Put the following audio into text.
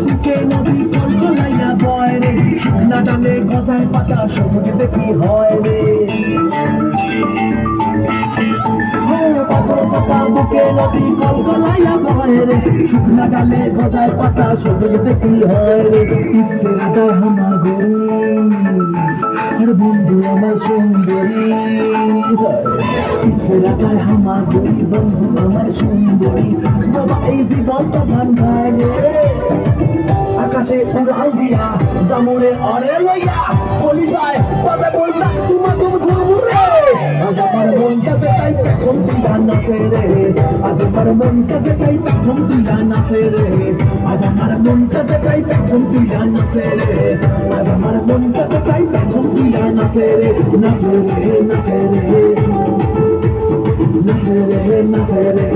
বুকে নদী কলকলাইয়া বয় রে, শুকনা ডালে গজায় পাতা সবুজ দেখি হয় রে। পাথর চাপা বুকে নদী কলকলাইয়া বয় রে, শুকনা ডালে গজায় পাতা সবুজ দেখি হয় রে। ইচ্ছে রাগায় হামা গরি, আর বন্ধু আমার সুন্দরী। ইচ্ছে রাগায় হামা গরি, বন্ধু আমার সুন্দরী। বাবা এই জীবনটা ধান খায় রে, আকাশে উড়াল দিয়া জামুরে অরে লইয়া বলি যায় বাজে বলতা তোমা তুমি ঘুরমুরে। আজ আমার মনটাতে তাই পেখম তুইলা নাচে রে, আজ আমার মনটাতে তাই পেখম তুইলা নাচে রে, আজ আমার মনটাতে তাই পেখম তুইলা নাচে রে, আজ আমার মনটাতে তাই পেখম তুইলা নাচে রে। নাচে রে নাচে রে নাচে রে নাচে রে।